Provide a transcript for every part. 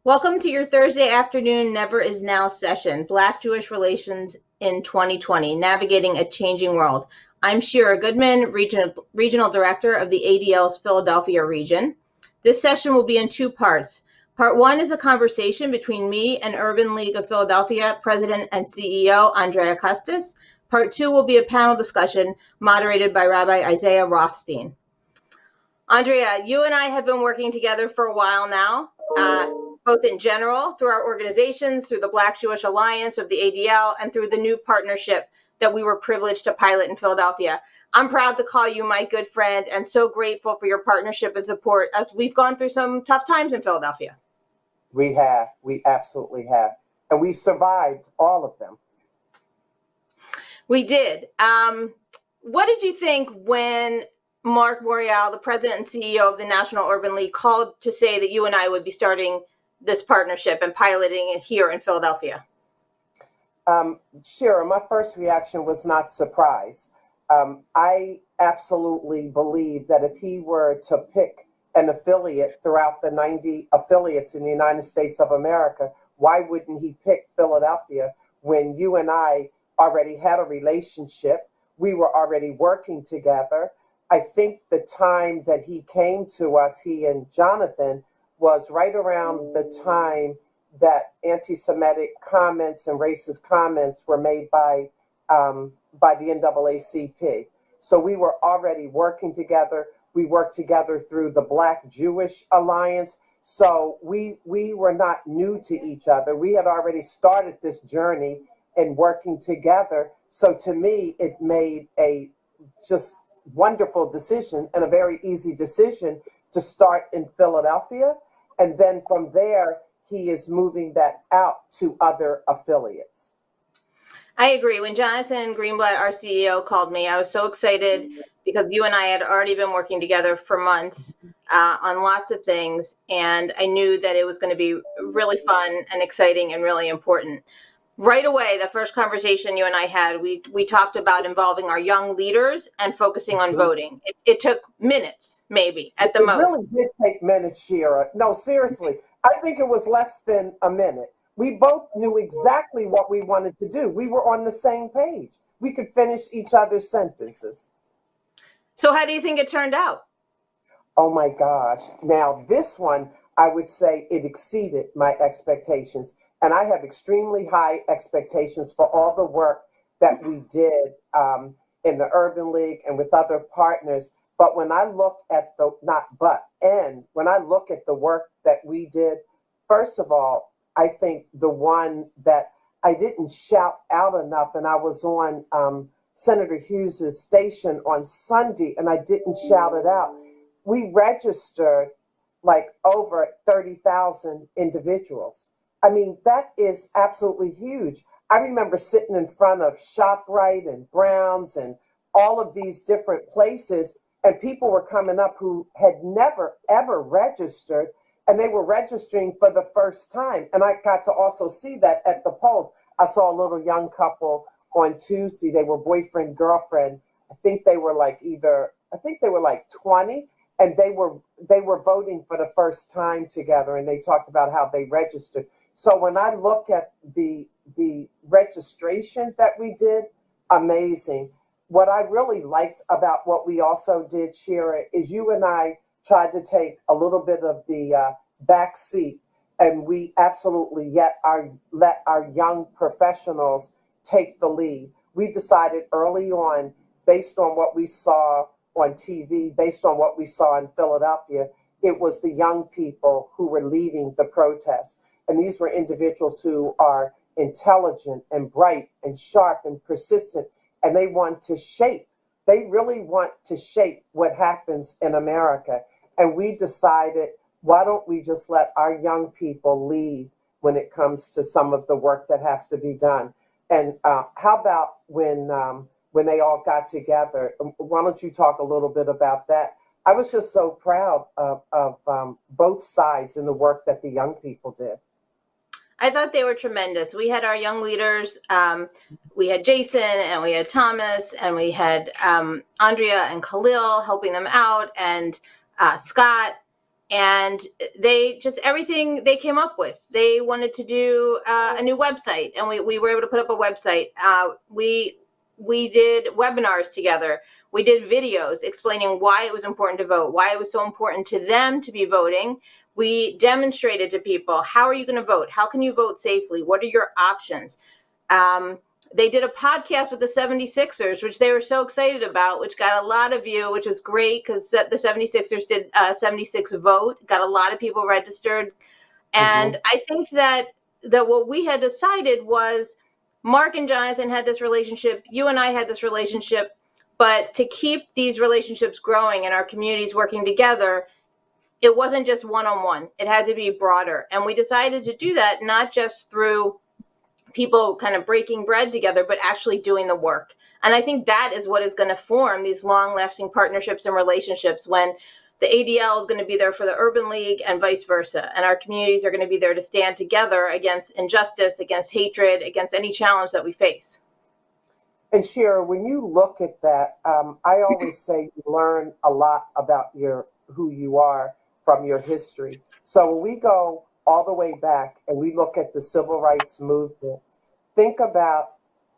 Welcome to your Thursday afternoon Never Is Now session, Black-Jewish Relations in 2020, Navigating a Changing World. I'm Shira Goodman, Regional Director of the ADL's Philadelphia region. This session will be in two parts. Part one is a conversation between me and Urban League of Philadelphia President and CEO Andrea Custis. Part two will be a panel discussion moderated by Rabbi Isaiah Rothstein. Andrea, you and I have been working together for a while now, both in general, through our organizations, through the Black-Jewish Alliance of the ADL, and through the new partnership that we were privileged to pilot in Philadelphia. I'm proud to call you my good friend and so grateful for your partnership and support as we've gone through some tough times in Philadelphia. We absolutely have. And we survived all of them. We did. What did you think when Mark Morial, the president and CEO of the National Urban League, called to say that you and I would be starting this partnership and piloting it here in Philadelphia? Shira, my first reaction was not surprise. I absolutely believe that if he were to pick an affiliate throughout the 90 affiliates in the United States of America, why wouldn't he pick Philadelphia when you and I already had a relationship? We were already working together. I think the time that he came to us, he and Jonathan, was right around the time that anti-Semitic comments and racist comments were made by the NAACP. So we were already working together. We worked together through the Black-Jewish Alliance. So we were not new to each other. We had already started this journey in working together. So to me, it made a just wonderful decision and a very easy decision to start in Philadelphia. And then from there, he is moving that out to other affiliates. I agree. When Jonathan Greenblatt, our CEO, called me, I was so excited because you and I had already been working together for months on lots of things. And I knew that it was going to be really fun and exciting and really important. Right away, the first conversation you and I had, we talked about involving our young leaders and focusing on voting. It took minutes, maybe, at the most. It really did take minutes, Shira. No, seriously. I think it was less than a minute. We both knew exactly what we wanted to do. We were on the same page. We could finish each other's sentences. So how do you think it turned out? Oh my gosh. Now, this one, I would say it exceeded my expectations. And I have extremely high expectations for all the work that we did in the Urban League and with other partners. But when I look at when I look at the work that we did, first of all, I think the one that I didn't shout out enough, and I was on Senator Hughes's station on Sunday, and I didn't shout it out. We registered like over 30,000 individuals. I mean, that is absolutely huge. I remember sitting in front of ShopRite and Brown's and all of these different places, and people were coming up who had never, ever registered, and they were registering for the first time. And I got to also see that at the polls. I saw a little young couple on Tuesday. They were boyfriend, girlfriend. I think they were like 20, and they were voting for the first time together, and they talked about how they registered. So when I look at the registration that we did, amazing. What I really liked about what we also did, Shira, is you and I tried to take a little bit of the back seat, and we absolutely let our young professionals take the lead. We decided early on, based on what we saw on TV, based on what we saw in Philadelphia, it was the young people who were leading the protest. And these were individuals who are intelligent and bright and sharp and persistent, and they really want to shape what happens in America. And we decided, why don't we just let our young people lead when it comes to some of the work that has to be done? And how about when they all got together? Why don't you talk a little bit about that? I was just so proud of both sides in the work that the young people did. I thought they were tremendous. We had our young leaders. We had Jason and we had Thomas and we had Andrea and Khalil helping them out, and Scott and they just everything they came up with. They wanted to do a new website, and we were able to put up a website. We did webinars together. We did videos explaining why it was important to vote, why it was so important to them to be voting. We demonstrated to people, how are you going to vote? How can you vote safely? What are your options? Um, they did a podcast with the 76ers, which they were so excited about, which got a lot of view, which was great because the 76ers did 76 vote, got a lot of people registered. Hmm. And I think that what we had decided was Mark and Jonathan had this relationship, you and I had this relationship, but to keep these relationships growing and our communities working together, it wasn't just one-on-one. It had to be broader. And we decided to do that not just through people kind of breaking bread together, but actually doing the work. And I think that is what is going to form these long lasting partnerships and relationships when the ADL is going to be there for the Urban League and vice versa. And our communities are going to be there to stand together against injustice, against hatred, against any challenge that we face. And Shira, when you look at that, I always say you learn a lot about your who you are from your history. So when we go all the way back and we look at the civil rights movement, think about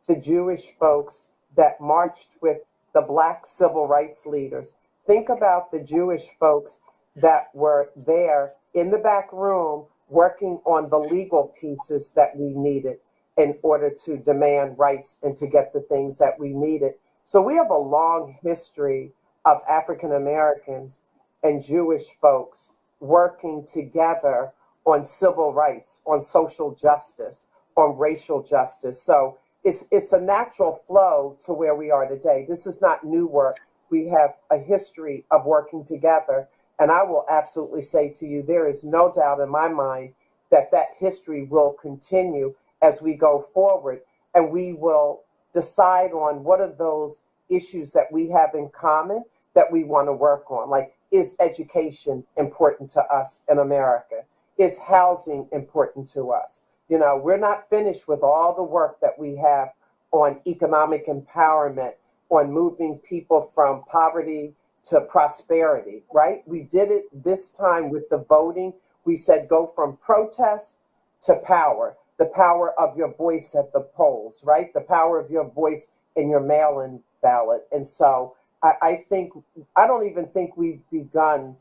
the Jewish folks that marched with the black civil rights leaders. Think about the Jewish folks that were there in the back room working on the legal pieces that we needed in order to demand rights and to get the things that we needed. So we have a long history of African Americans and Jewish folks working together on civil rights, on social justice, on racial justice. So it's a natural flow to where we are today. This is not new work. We have a history of working together. And I will absolutely say to you, there is no doubt in my mind that that history will continue as we go forward, and we will decide on what are those issues that we have in common that we want to work on. Like, is education important to us in America? Is housing important to us? You know, we're not finished with all the work that we have on economic empowerment, on moving people from poverty to prosperity, right? We did it this time with the voting. We said go from protest to power, the power of your voice at the polls, right? The power of your voice in your mail in ballot. And so I think, I don't even think we've begun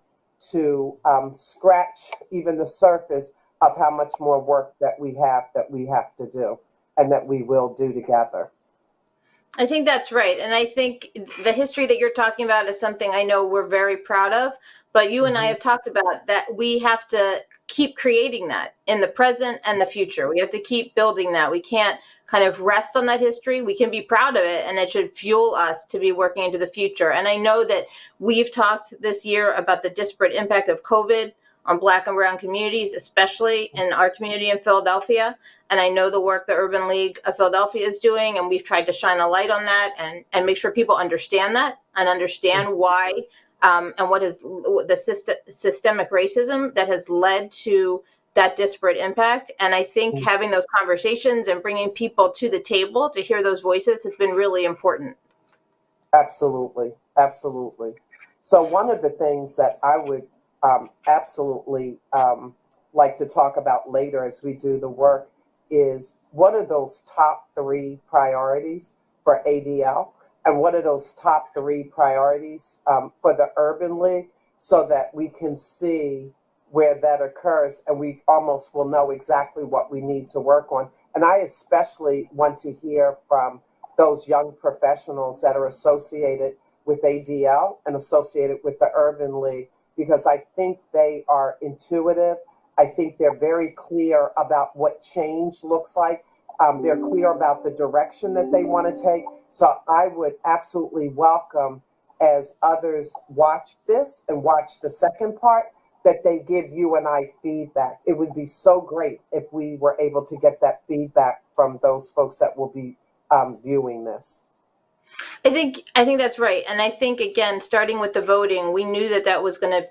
to scratch even the surface of how much more work that we have to do and that we will do together. I think that's right. And I think the history that you're talking about is something I know we're very proud of. But you and I Hmm. have talked about that we have to keep creating that in the present and the future. We have to keep building that. We can't kind of rest on that history. We can be proud of it, and it should fuel us to be working into the future. And I know that we've talked this year about the disparate impact of COVID on Black and Brown communities, especially in our community in Philadelphia. And I know the work the Urban League of Philadelphia is doing, and we've tried to shine a light on that and make sure people understand that and understand why and what is the systemic racism that has led to that disparate impact. And I think having those conversations and bringing people to the table to hear those voices has been really important. Absolutely, absolutely. So one of the things that I would absolutely like to talk about later as we do the work is what are those top three priorities for ADL, and what are those top three priorities for the Urban League, so that we can see where that occurs and we almost will know exactly what we need to work on. And I especially want to hear from those young professionals that are associated with ADL and associated with the Urban League, because I think they are intuitive. I think they're very clear about what change looks like. They're clear about the direction that they want to take. So I would absolutely welcome, as others watch this and watch the second part, that they give you and I feedback. It would be so great if we were able to get that feedback from those folks that will be viewing this. I think that's right. And I think again, starting with the voting, we knew that that was going to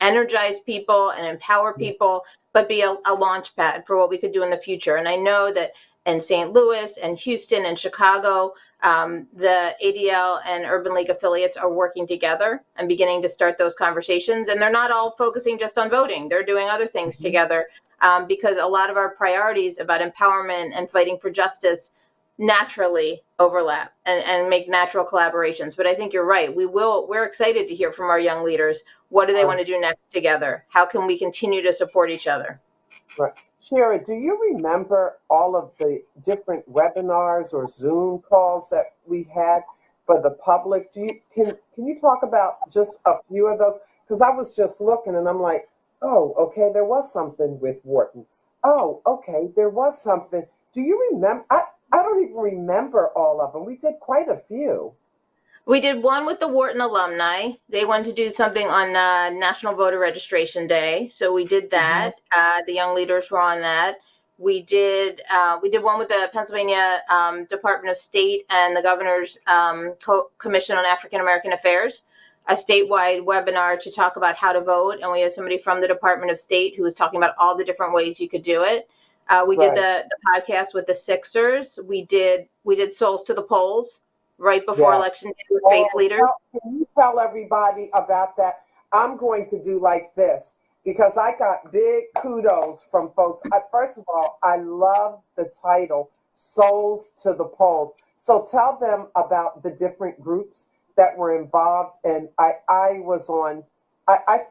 energize people and empower people, but be a launch pad for what we could do in the future. And I know that in St. Louis and Houston and Chicago, The ADL and Urban League affiliates are working together and beginning to start those conversations. And they're not all focusing just on voting. They're doing other things together because a lot of our priorities about empowerment and fighting for justice naturally overlap and make natural collaborations. But I think you're right. We're excited to hear from our young leaders. What do they want to do next together? How can we continue to support each other? Right. Shara, do you remember all of the different webinars or Zoom calls that we had for the public? Can you talk about just a few of those? Because I was just looking and I'm like, oh, okay, there was something with Wharton. Oh, okay, there was something. Do you remember? I don't even remember all of them. We did quite a few. We did one with the Wharton alumni. They wanted to do something on National Voter Registration Day, so we did that. The young leaders were on that. We did one with the Pennsylvania Department of State and the Governor's Commission on African American Affairs, a statewide webinar to talk about how to vote. And we had somebody from the Department of State who was talking about all the different ways you could do it. We did the podcast with the Sixers. We did Souls to the Polls right before Yeah. election day with faith leaders. Can you tell everybody about that? I'm going to do like this because I got big kudos from folks. First of all, I love the title, Souls to the Polls. So tell them about the different groups that were involved. And I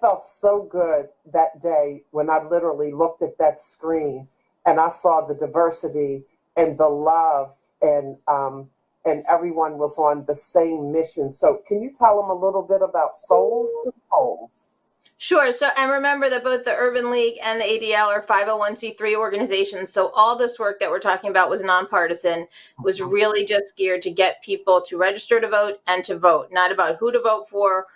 felt so good that day when I literally looked at that screen and I saw the diversity and the love and everyone was on the same mission. So can you tell them a little bit about Souls to the Polls? Sure. So, and remember that both the Urban League and the ADL are 501c3 organizations. So all this work that we're talking about was nonpartisan, was really just geared to get people to register to vote and to vote, not about who to vote for,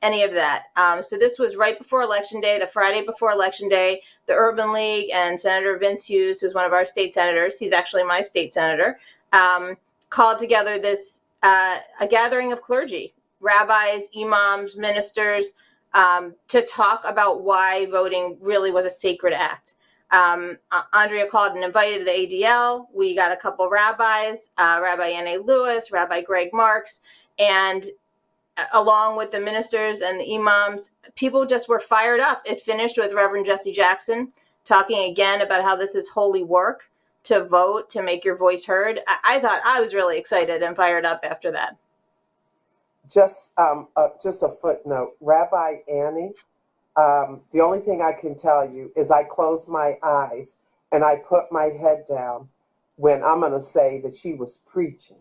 any of that. So this was right before Election Day, the Friday before Election Day. The Urban League and Senator Vince Hughes, who's one of our state senators, he's actually my state senator, called together this a gathering of clergy, rabbis, imams, ministers, to talk about why voting really was a sacred act. Andrea called and invited the ADL. We got a couple rabbis, Rabbi Annie Lewis, Rabbi Greg Marks, and along with the ministers and the imams, people just were fired up. It finished with Reverend Jesse Jackson talking again about how this is holy work to vote, to make your voice heard. I thought I was really excited and fired up after that. Just a footnote, Rabbi Annie, the only thing I can tell you is I closed my eyes and I put my head down when I'm going to say that she was preaching.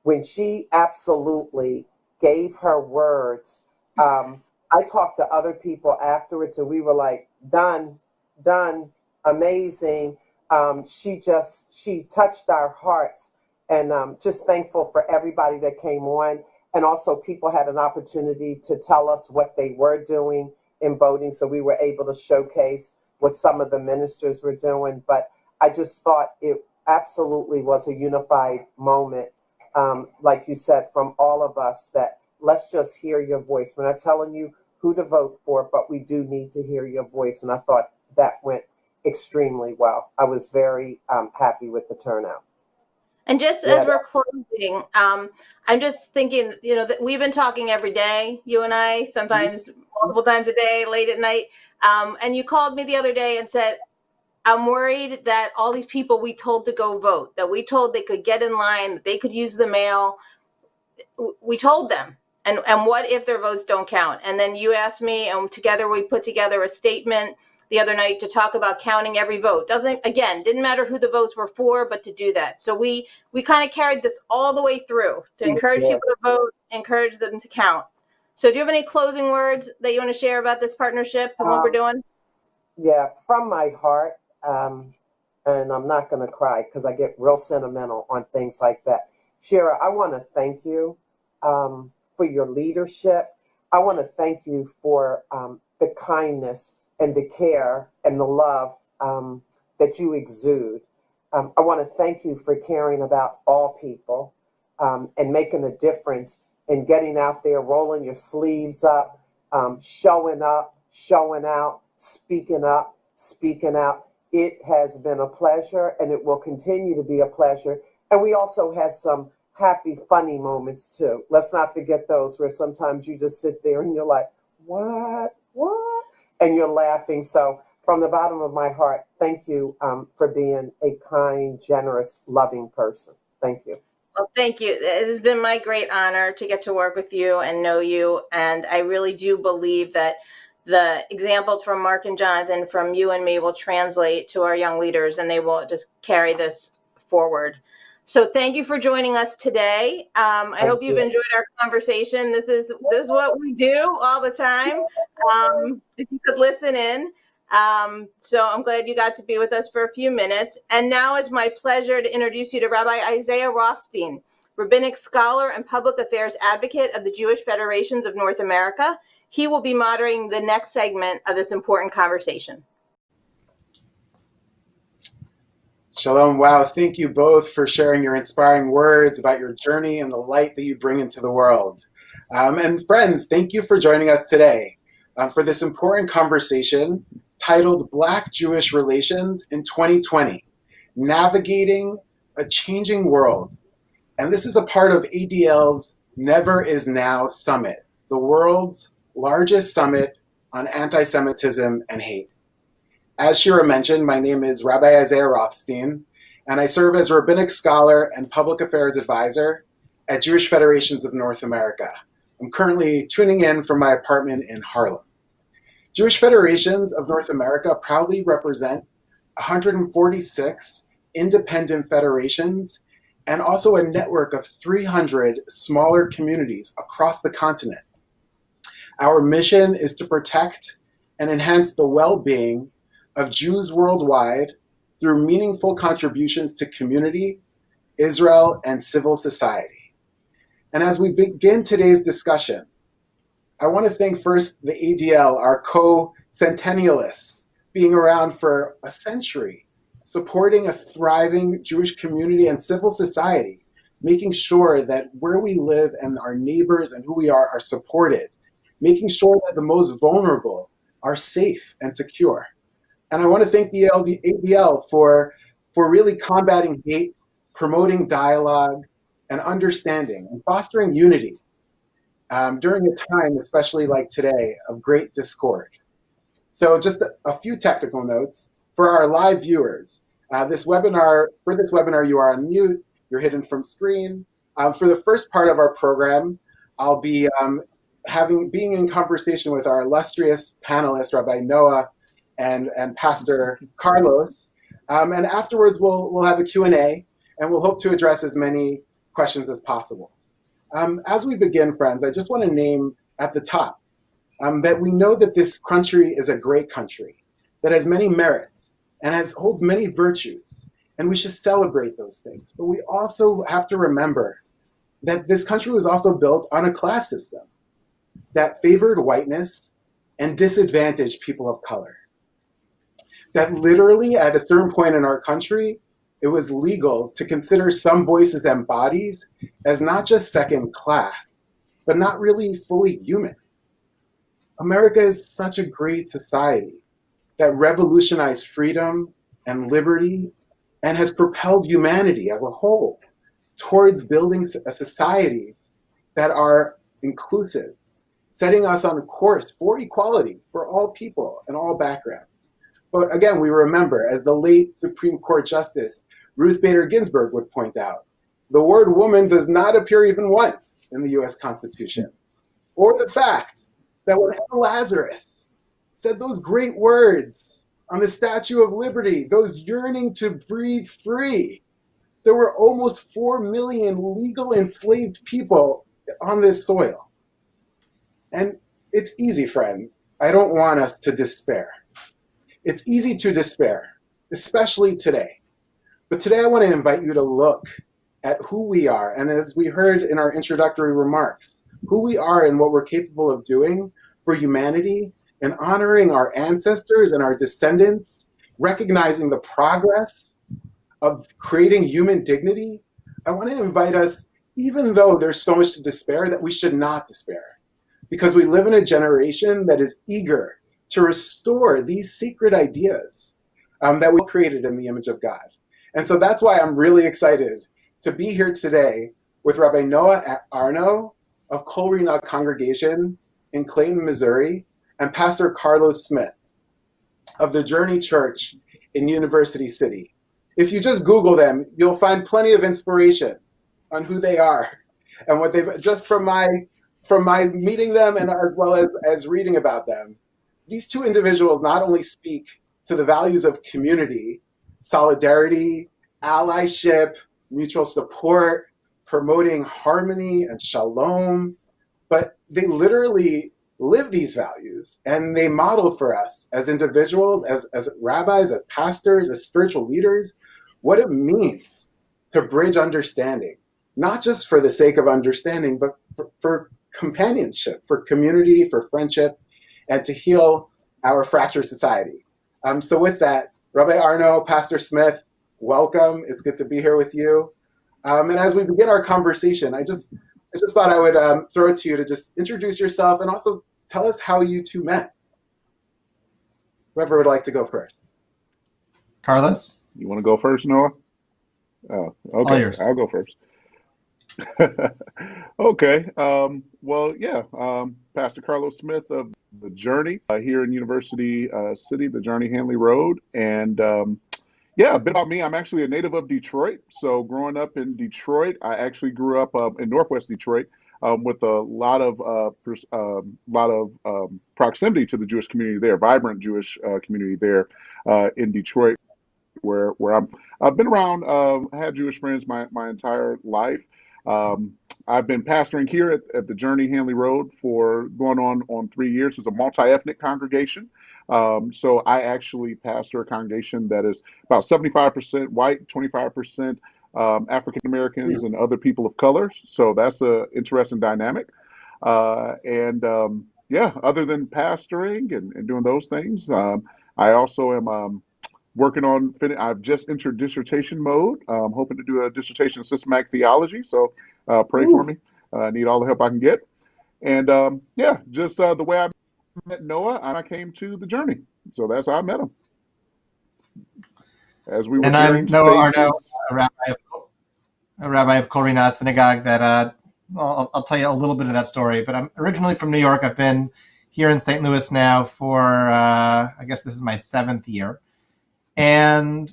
When she absolutely gave her words, I talked to other people afterwards and we were like, done, amazing. She touched our hearts, and just thankful for everybody that came on. And also people had an opportunity to tell us what they were doing in voting. So we were able to showcase what some of the ministers were doing. But I just thought it absolutely was a unified moment, like you said, from all of us, that let's just hear your voice. We're not telling you who to vote for, but we do need to hear your voice. And I thought that went extremely well. I was very happy with the turnout. And just as we're closing, I'm just thinking, that we've been talking every day, you and I, sometimes multiple times a day, late at night. And you called me the other day and said, I'm worried that all these people we told to go vote, that we told they could get in line, that they could use the mail, we told them. And what if their votes don't count? And then you asked me, and together we put together a statement the other night to talk about counting every vote. Didn't matter who the votes were for, but to do that. So we kind of carried this all the way through to encourage people to vote, encourage them to count. So do you have any closing words that you want to share about this partnership and what we're doing? Yeah, from my heart, and I'm not going to cry because I get real sentimental on things like that. Shara, I want to thank you for your leadership. I want to thank you for the kindness and the care and the love that you exude. I want to thank you for caring about all people and making a difference in getting out there, rolling your sleeves up, showing out, speaking out. It has been a pleasure and it will continue to be a pleasure. And we also had some happy, funny moments too. Let's not forget those where sometimes you just sit there and you're like, what? And you're laughing. So from the bottom of my heart, thank you for being a kind, generous, loving person. Thank you. Well, thank you. It has been my great honor to get to work with you and know you. And I really do believe that the examples from Mark and Jonathan, from you and me, will translate to our young leaders, and they will just carry this forward. So thank you for joining us today. I hope you've enjoyed our conversation. This is what we do all the time. If you could listen in. So I'm glad you got to be with us for a few minutes. And now it's my pleasure to introduce you to Rabbi Isaiah Rothstein, rabbinic scholar and public affairs advocate of the Jewish Federations of North America. He will be moderating the next segment of this important conversation. Shalom. Wow. Thank you both for sharing your inspiring words about your journey and the light that you bring into the world. And friends, thank you for joining us today for this important conversation titled Black-Jewish Relations in 2020, Navigating a Changing World. And this is a part of ADL's Never Is Now Summit, the world's largest summit on anti-Semitism and hate. As Shira mentioned, my name is Rabbi Isaiah Rothstein, and I serve as rabbinic scholar and public affairs advisor at Jewish Federations of North America. I'm currently tuning in from my apartment in Harlem. Jewish Federations of North America proudly represent 146 independent federations and also a network of 300 smaller communities across the continent. Our mission is to protect and enhance the well-being of Jews worldwide through meaningful contributions to community, Israel, and civil society. And as we begin today's discussion, I want to thank first the ADL, our co-centennialists, being around for a century, supporting a thriving Jewish community and civil society, making sure that where we live and our neighbors and who we are supported, making sure that the most vulnerable are safe and secure. And I want to thank the ADL for really combating hate, promoting dialogue and understanding, and fostering unity during a time, especially like today, of great discord. So just a few technical notes. For our live viewers, for this webinar, you are on mute, you're hidden from screen. For the first part of our program, I'll be being in conversation with our illustrious panelists, Rabbi Noah and Pastor Carlos. And afterwards, we'll have a Q&A, and we'll hope to address as many questions as possible. As we begin, friends, I just want to name at the top that we know that this country is a great country that has many merits and holds many virtues, and we should celebrate those things. But we also have to remember that this country was also built on a class system that favored whiteness and disadvantaged people of color. That literally at a certain point in our country, it was legal to consider some voices and bodies as not just second class, but not really fully human. America is such a great society that revolutionized freedom and liberty and has propelled humanity as a whole towards building societies that are inclusive, setting us on a course for equality for all people and all backgrounds. But again, we remember, as the late Supreme Court Justice Ruth Bader Ginsburg would point out, the word woman does not appear even once in the US Constitution. Or the fact that when Lazarus said those great words on the Statue of Liberty, those yearning to breathe free, there were almost 4 million legal enslaved people on this soil. And it's easy, friends. I don't want us to despair. It's easy to despair, especially today. But today I want to invite you to look at who we are, and as we heard in our introductory remarks, who we are and what we're capable of doing for humanity and honoring our ancestors and our descendants, recognizing the progress of creating human dignity. I want to invite us, even though there's so much to despair, that we should not despair, because we live in a generation that is eager to restore these sacred ideas that we created in the image of God. And so that's why I'm really excited to be here today with Rabbi Noah Arno of Kol Rina Congregation in Clayton, Missouri, and Pastor Carlos Smith of the Journey Church in University City. If you just Google them, you'll find plenty of inspiration on who they are and what they've, just from my meeting them and as well as reading about them. These two individuals not only speak to the values of community, solidarity, allyship, mutual support, promoting harmony and shalom, but they literally live these values and they model for us as individuals, as rabbis, as pastors, as spiritual leaders, what it means to bridge understanding, not just for the sake of understanding, but for companionship, for community, for friendship, and to heal our fractured society. So with that, Rabbi Arno, Pastor Smith, welcome. It's good to be here with you. And as we begin our conversation, I just thought I would throw it to you to just introduce yourself and also tell us how you two met. Whoever would like to go first. Carlos? You want to go first, Noah? Oh, okay. All yours. I'll go first. Okay. Pastor Carlos Smith of The Journey here in University City, The Journey Hanley Road. And a bit about me. I'm actually a native of Detroit. So growing up in Detroit, I actually grew up in Northwest Detroit with a lot of proximity to the Jewish community there, vibrant Jewish community there in Detroit, where I've been around. I had Jewish friends my entire life. I've been pastoring here at the Journey Hanley Road for going on 3 years. It's a multi-ethnic congregation. So I actually pastor a congregation that is about 75% white, 25% African Americans and other people of color. So that's an interesting dynamic. Other than pastoring and doing those things, I also am working on, I've just entered dissertation mode. I'm hoping to do a dissertation in systematic theology. So pray for me. I need all the help I can get. And the way I met Noah, I came to The Journey. So that's how I met him. As we were and I'm Noah Arno, a rabbi of Kol Rina Synagogue that, I'll tell you a little bit of that story, but I'm originally from New York. I've been here in St. Louis now for, I guess this is my 7th year. And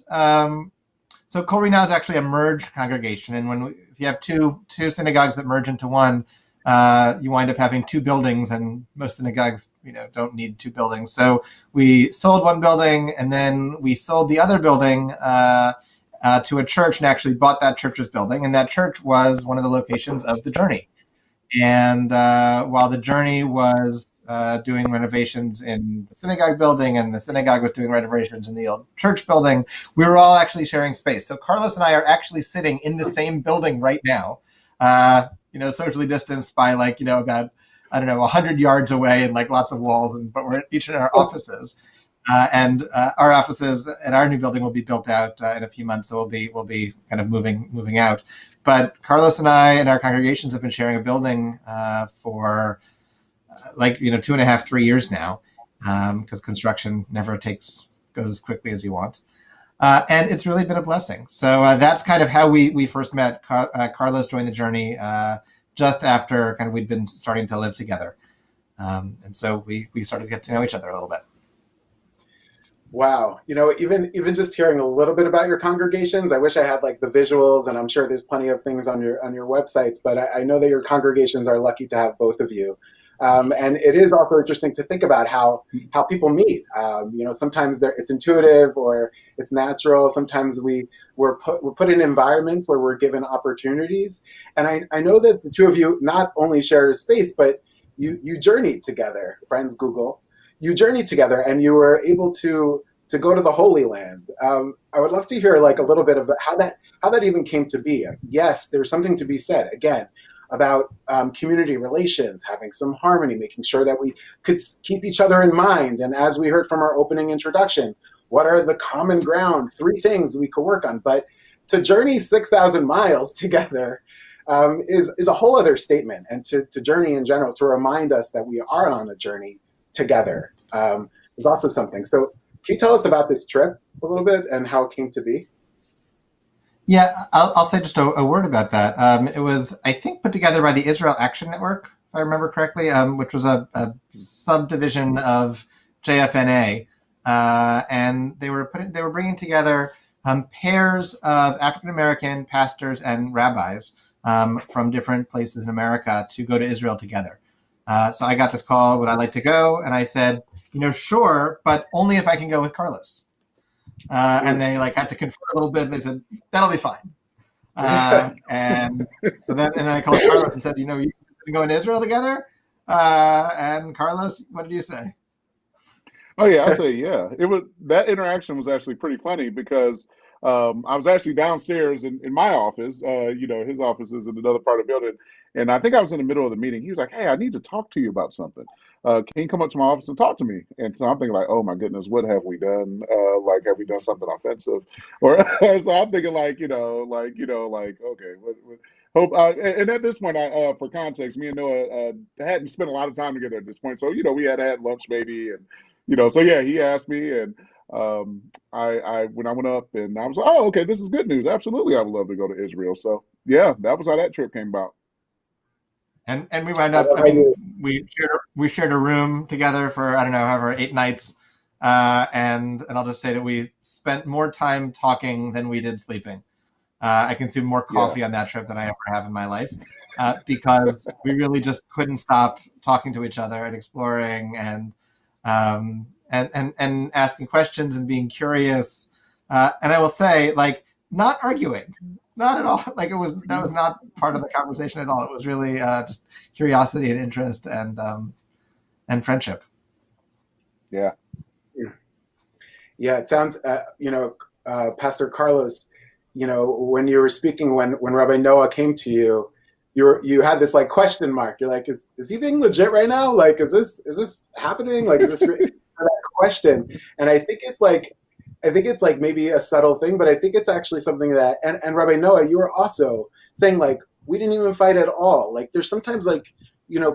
so Kol Rina is actually a merged congregation. And if you have two synagogues that merge into one, you wind up having 2 buildings, and most synagogues, don't need 2 buildings. So we sold one building, and then we sold the other building to a church, and actually bought that church's building. And that church was one of the locations of The Journey. And while The Journey was doing renovations in the synagogue building, and the synagogue was doing renovations in the old church building, we were all actually sharing space. So Carlos and I are actually sitting in the same building right now, socially distanced by about, 100 yards away, and lots of walls, but we're each in our offices. And our offices at our new building will be built out in a few months, so we'll be kind of moving out. But Carlos and I and our congregations have been sharing a building for 2.5, 3 years now, because construction never goes as quickly as you want. And it's really been a blessing. So that's kind of how we first met. Carlos joined The Journey just after we'd been starting to live together. And so we started to get to know each other a little bit. Wow. Even just hearing a little bit about your congregations, I wish I had the visuals, and I'm sure there's plenty of things on your websites, but I know that your congregations are lucky to have both of you. And it is also interesting to think about how people meet. Sometimes it's intuitive or it's natural. Sometimes we're put in environments where we're given opportunities. And I know that the two of you not only share a space, but you journeyed together. Friends Google. You journeyed together, and you were able to go to the Holy Land. I would love to hear a little bit about how that even came to be. Yes, there's something to be said again about community relations, having some harmony, making sure that we could keep each other in mind. And as we heard from our opening introductions, what are the common ground 3 things we could work on? But to journey 6,000 miles together is a whole other statement. And to journey in general, to remind us that we are on a journey together is also something. So can you tell us about this trip a little bit and how it came to be? Yeah, I'll say just a word about that. It was, I think, put together by the Israel Action Network, if I remember correctly, which was a subdivision of JFNA, and they were bringing together pairs of African American pastors and rabbis from different places in America to go to Israel together. So I got this call, would I like to go? And I said, sure, but only if I can go with Carlos. And they had to confer a little bit, and they said, that'll be fine. And so then I called Carlos and said, you can go to Israel together? And Carlos, what did you say? Oh yeah, I say yeah. That interaction was actually pretty funny because I was actually downstairs in my office. His office is in another part of the building, and I think I was in the middle of the meeting. He was like, "Hey, I need to talk to you about something. Can you come up to my office and talk to me?" And so I'm thinking like, "Oh my goodness, what have we done? Have we done something offensive?" Or so I'm thinking okay, what hope. And at this point, for context, me and Noah hadn't spent a lot of time together at this point, so we had lunch maybe and. So yeah, he asked me, and I when I went up, and I was like, oh, okay, this is good news. Absolutely, I would love to go to Israel. So yeah, that was how that trip came about. And we wound up. I mean, we shared a room together for I don't know, however 8 nights, and I'll just say that we spent more time talking than we did sleeping. I consumed more coffee on that trip than I ever have in my life. Because we really just couldn't stop talking to each other and exploring and asking questions and being curious. And I will say, not arguing, not at all. That was not part of the conversation at all. It was really just curiosity and interest and friendship. Yeah. Yeah, it sounds, Pastor Carlos, when you were speaking, when Rabbi Noah came to you, you had this question mark. You're like, is he being legit right now? Is this happening? Is this that question? And I think it's maybe a subtle thing, but I think it's actually something that, and Rabbi Noah, you were also saying we didn't even fight at all. There's sometimes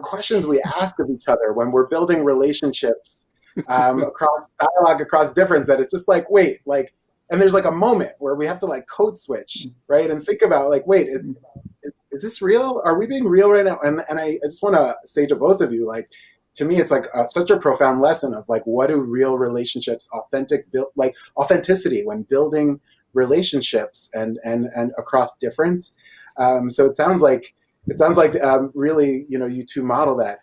questions we ask of each other when we're building relationships across dialogue, across difference, that it's just wait, and there's a moment where we have to code switch, right? And think about wait, is this real? Are we being real right now? And I just want to say to both of you, to me, it's such a profound lesson of what do real relationships, authenticity when building relationships and across difference. So it sounds like really, you two model that.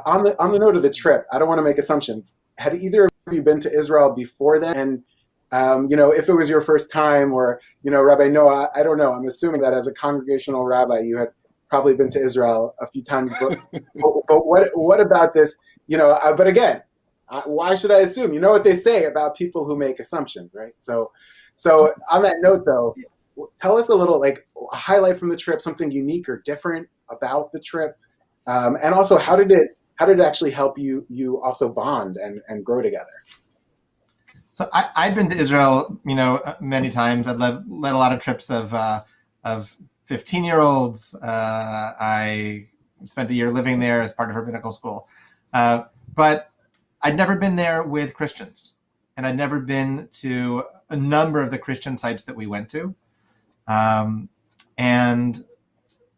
On the note of the trip, I don't want to make assumptions. Had either of you been to Israel before then? And if it was your first time, or Rabbi Noah, I don't know. I'm assuming that as a congregational rabbi, you had probably been to Israel a few times. But what about this? But again, why should I assume? You know what they say about people who make assumptions, right? So on that note, though, tell us a little, a highlight from the trip, something unique or different about the trip, and also how did it actually help you also bond and grow together? So I'd been to Israel, many times. I'd led a lot of trips of 15-year-olds. I spent a year living there as part of rabbinical school. But I'd never been there with Christians. And I'd never been to a number of the Christian sites that we went to. And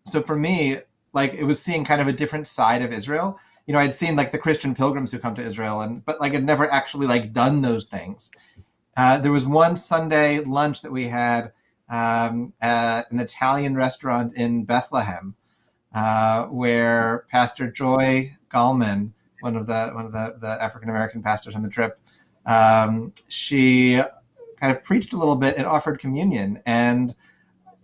so for me, it was seeing kind of a different side of Israel. I'd seen the Christian pilgrims who come to Israel, but I'd never actually done those things. There was one Sunday lunch that we had at an Italian restaurant in Bethlehem, where Pastor Joy Gallman, one of the African American pastors on the trip, she kind of preached a little bit and offered communion. And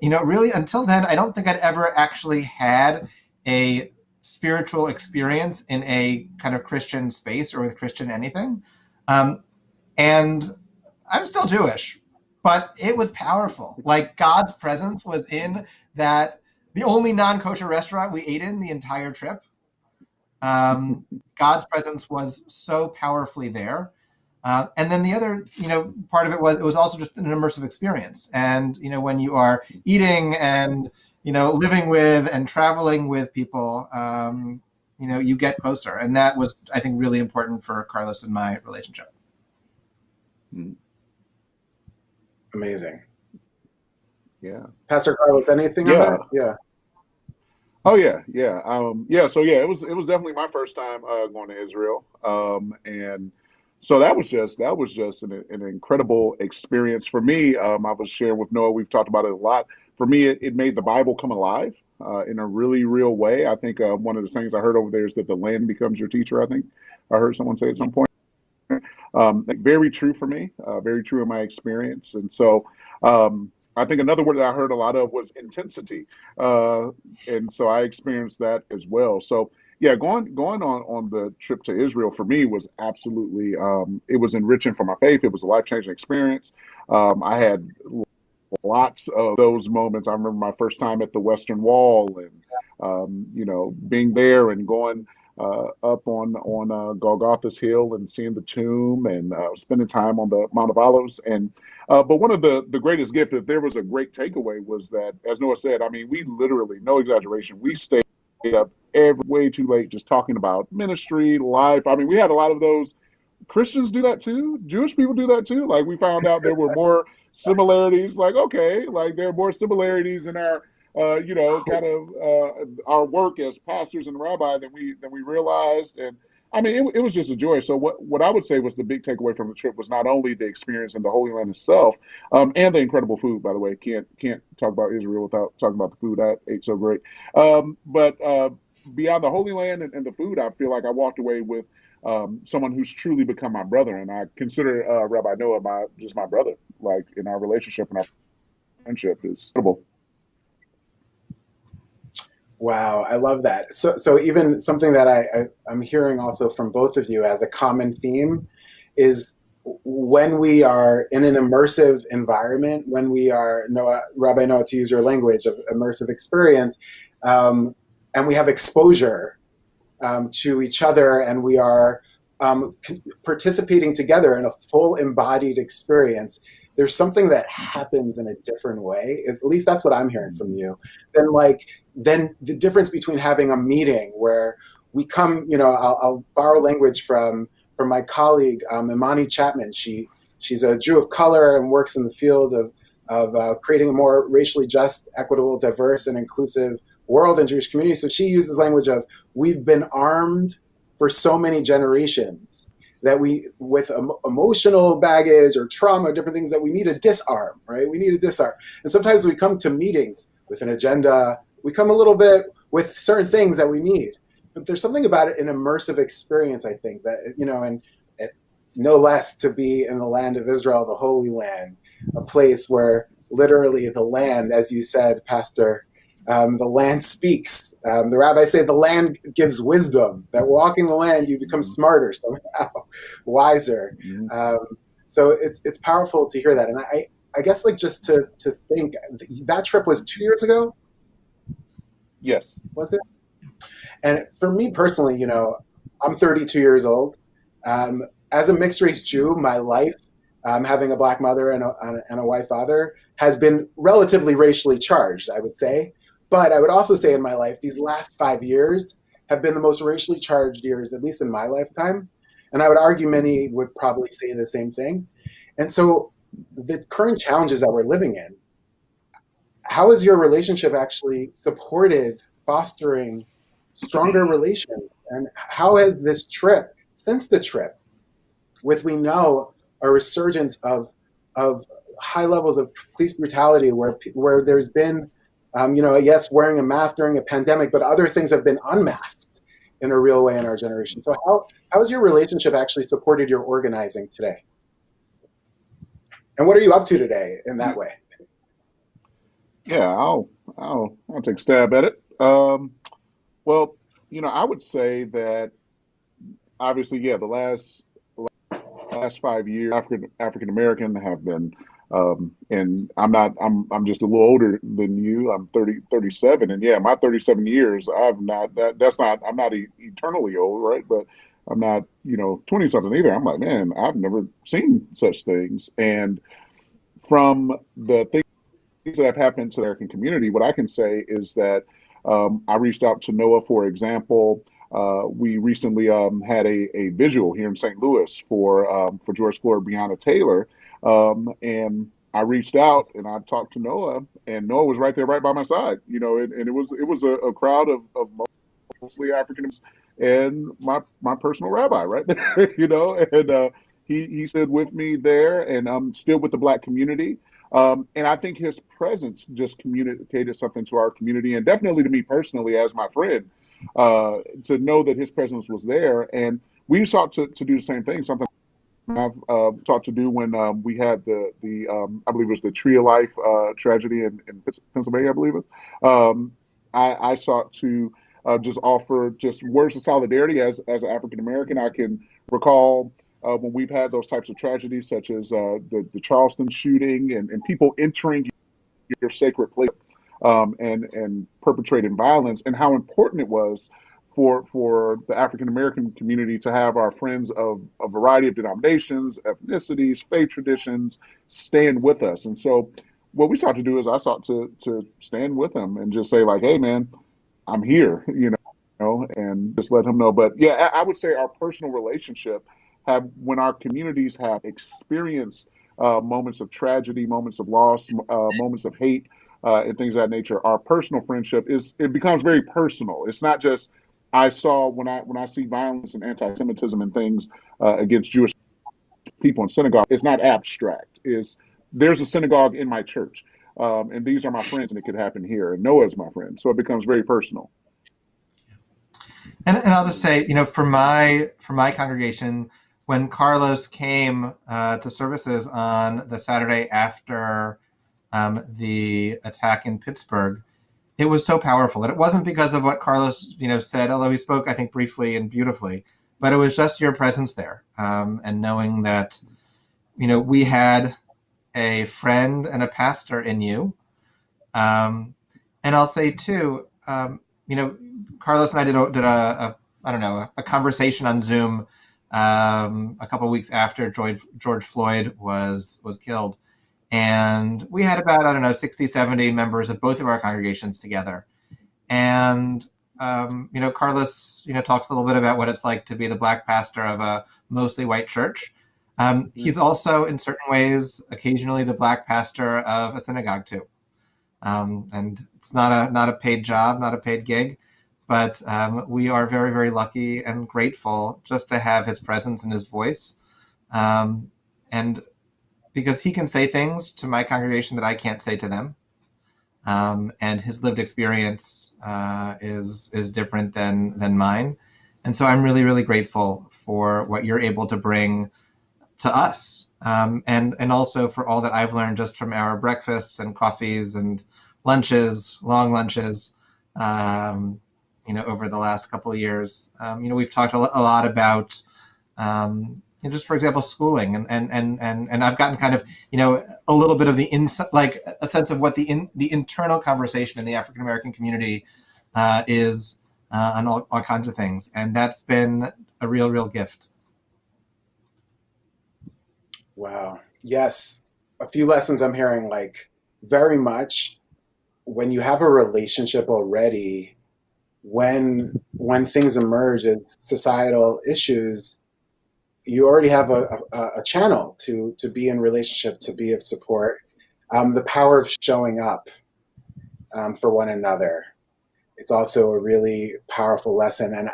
really until then, I don't think I'd ever actually had a spiritual experience in a kind of Christian space or with Christian anything. And I'm still Jewish, but it was powerful. God's presence was in that, the only non-kosher restaurant we ate in the entire trip. God's presence was so powerfully there. And then the other, part of it was also just an immersive experience. And, when you are eating and, living with and traveling with people, you get closer. And that was, I think, really important for Carlos and my relationship. Amazing. Yeah. Pastor Carlos, anything on Yeah. that? Yeah. Oh yeah, yeah, yeah. So yeah, it was definitely my first time going to Israel, and so that was just an incredible experience for me. I was sharing with Noah. We've talked about it a lot. For me, it made the Bible come alive in a really real way. I think one of the things I heard over there is that the land becomes your teacher. I think I heard someone say at some point. Very true for me, very true in my experience. And so I think another word that I heard a lot of was intensity. Uh, and so I experienced that as well. So yeah, going on the trip to Israel for me was absolutely it was enriching for my faith. It was a life-changing experience. I had lots of those moments. I remember my first time at the Western Wall, and being there and going up on Golgotha's Hill and seeing the tomb, and spending time on the Mount of Olives. And but one of the greatest gifts, if there was a great takeaway, was that, as Noah said, I mean, we literally, no exaggeration, we stayed up every way too late just talking about ministry, life. I mean, we had a lot of those. Christians do that too. Jewish people do that too. Like, we found out there were more similarities. Like, okay, like there are more similarities in our, kind of our work as pastors and rabbi than we realized. And I mean, it was just a joy. So what I would say was the big takeaway from the trip was not only the experience in the Holy Land itself, and the incredible food. By the way, can't talk about Israel without talking about the food. I ate so great. But beyond the Holy Land and the food, I feel like I walked away with someone who's truly become my brother, and I consider Rabbi Noah my brother. Like, in our relationship and our friendship is incredible. Wow, I love that. So even something that I'm hearing also from both of you as a common theme is when we are in an immersive environment, when we are, Noah, Rabbi Noah, to use your language of immersive experience, and we have exposure to each other, and we are participating together in a full embodied experience, there's something that happens in a different way. At least that's what I'm hearing from you. Then the difference between having a meeting where we come, I'll borrow language from my colleague Imani Chapman. She's a Jew of color and works in the field of creating a more racially just, equitable, diverse, and inclusive world and Jewish community. So she uses language of, we've been armed for so many generations that we, with emotional baggage or trauma, different things, that we need to disarm, right? We need to disarm. And sometimes we come to meetings with an agenda. We come a little bit with certain things that we need. But there's something about it, an immersive experience, I think, that, and no less to be in the land of Israel, the Holy Land, a place where literally the land, as you said, Pastor, the land speaks. The rabbis say the land gives wisdom, that walking the land, you become smarter somehow, wiser. So it's powerful to hear that. And I guess, like, just to think, that trip was 2 years ago? Yes. Was it? And for me personally, I'm 32 years old. As a mixed race Jew, my life, having a black mother and a white father, has been relatively racially charged, I would say. But I would also say in my life, these last 5 years have been the most racially charged years, at least in my lifetime. And I would argue many would probably say the same thing. And so the current challenges that we're living in, how has your relationship actually supported fostering stronger relations? And how has this trip, since the trip, with, we know, a resurgence of high levels of police brutality, where there's been, yes, wearing a mask during a pandemic, but other things have been unmasked in a real way in our generation. So how has your relationship actually supported your organizing today? And what are you up to today in that way? Yeah, I'll take a stab at it. Well, I would say that obviously, yeah, the last 5 years, African American have been, and I'm just a little older than you. I'm 37, and yeah, my 37 years, I've not that that's not I'm not eternally old, right? But I'm not 20 something either. I'm like, man, I've never seen such things. And from the things that have happened to the American community, what I can say is that I reached out to Noah, for example. We recently had a visual here in St. Louis for George Floyd, Breonna Taylor, and I reached out and I talked to Noah, and Noah was right there, right by my side, and it was a crowd of mostly African and my personal rabbi right there, and he stood with me there, and I'm still with the Black community. And I think his presence just communicated something to our community, and definitely to me personally as my friend, to know that his presence was there. And we sought to do the same thing, something I've sought to do when we had the I believe it was the Tree of Life tragedy in Pennsylvania, I believe it. I sought to just offer just words of solidarity as an African American. I can recall when we've had those types of tragedies, such as the Charleston shooting, and people entering your sacred place, and perpetrating violence, and how important it was for the African American community to have our friends of a variety of denominations, ethnicities, faith traditions stand with us. And so what we sought to do is I sought to stand with them and just say, like, hey man, I'm here, and just let him know. But yeah, I would say our personal relationship have, when our communities have experienced moments of tragedy, moments of loss, moments of hate, and things of that nature, our personal friendship it becomes very personal. It's not just I saw when I see violence and anti-Semitism and things against Jewish people in synagogue. It's not abstract. There's a synagogue in my church, and these are my friends, and it could happen here. And Noah's my friend, so it becomes very personal. And I'll just say, for my congregation, when Carlos came to services on the Saturday after the attack in Pittsburgh, it was so powerful. And it wasn't because of what Carlos, said, although he spoke, I think, briefly and beautifully, but it was just your presence there, and knowing that, we had a friend and a pastor in you. And I'll say too, Carlos and I did a conversation on Zoom a couple of weeks after George Floyd was killed. And we had about, 60, 70 members of both of our congregations together. And, Carlos, talks a little bit about what it's like to be the Black pastor of a mostly white church. He's also, in certain ways, occasionally the Black pastor of a synagogue too. And it's not a paid job, not a paid gig, but we are very, very lucky and grateful just to have his presence and his voice. And because he can say things to my congregation that I can't say to them. And his lived experience is different than mine. And so I'm really, really grateful for what you're able to bring to us. And also for all that I've learned just from our breakfasts and coffees and lunches, long lunches, over the last couple of years. We've talked a lot about, just for example, schooling, and I've gotten kind of, a little bit of the like a sense of what the internal conversation in the African American community is on all kinds of things, and that's been a real gift. Wow. Yes. A few lessons I'm hearing, like, very much when you have a relationship already, when things emerge as societal issues, you already have a channel to be in relationship, to be of support. The power of showing up for one another. It's also a really powerful lesson. And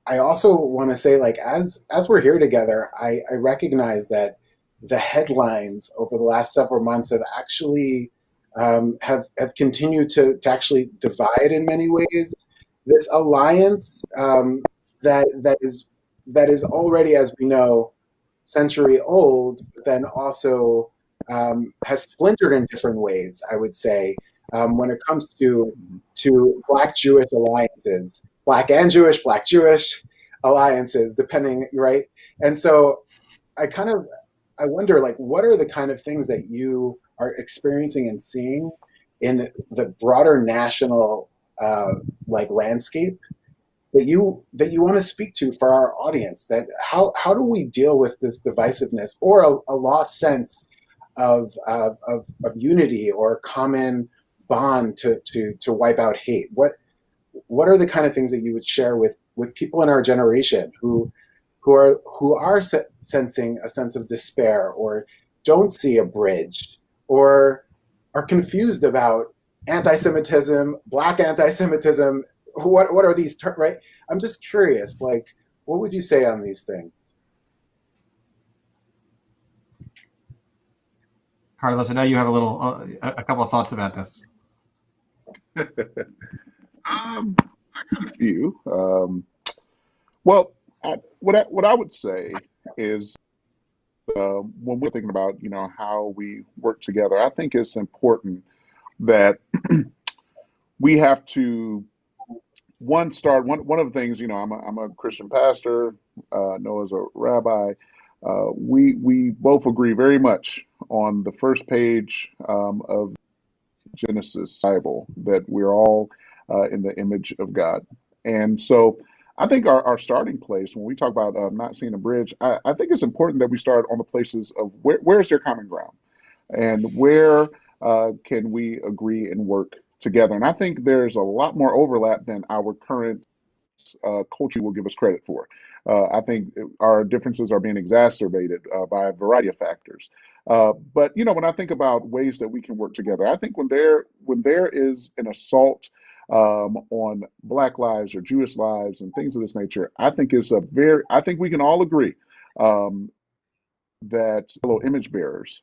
I also want to say, like, as we're here together, I recognize that the headlines over the last several months have actually have continued to actually divide in many ways. This alliance that is already, as we know, century old, but then also has splintered in different ways, I would say, when it comes to Black Jewish alliances, Black and Jewish, Black Jewish alliances, depending, right? And so I wonder, like, what are the kind of things that you are experiencing and seeing in the broader national landscape that you want to speak to for our audience? That how do we deal with this divisiveness or a lost sense of unity or common bond to wipe out hate? What are the kind of things that you would share with people in our generation who are sensing a sense of despair or don't see a bridge or are confused about anti-Semitism, Black anti-Semitism. What are these terms, right? I'm just curious, like, what would you say on these things? Carlos, I know you have a couple of thoughts about this. I got a few. Well, what I would say is when we're thinking about how we work together, I think it's important that we have to start one of the things. I'm a Christian pastor. Noah's a rabbi. We both agree very much on the first page of Genesis Bible that we're all in the image of God. And so I think our starting place when we talk about not seeing a bridge, I think it's important that we start on the places of where's there common ground and where can we agree and work together. And I think there's a lot more overlap than our current culture will give us credit for. I think our differences are being exacerbated by a variety of factors. But when I think about ways that we can work together, I think when there is an assault on Black lives or Jewish lives and things of this nature, I think I think we can all agree that fellow image bearers,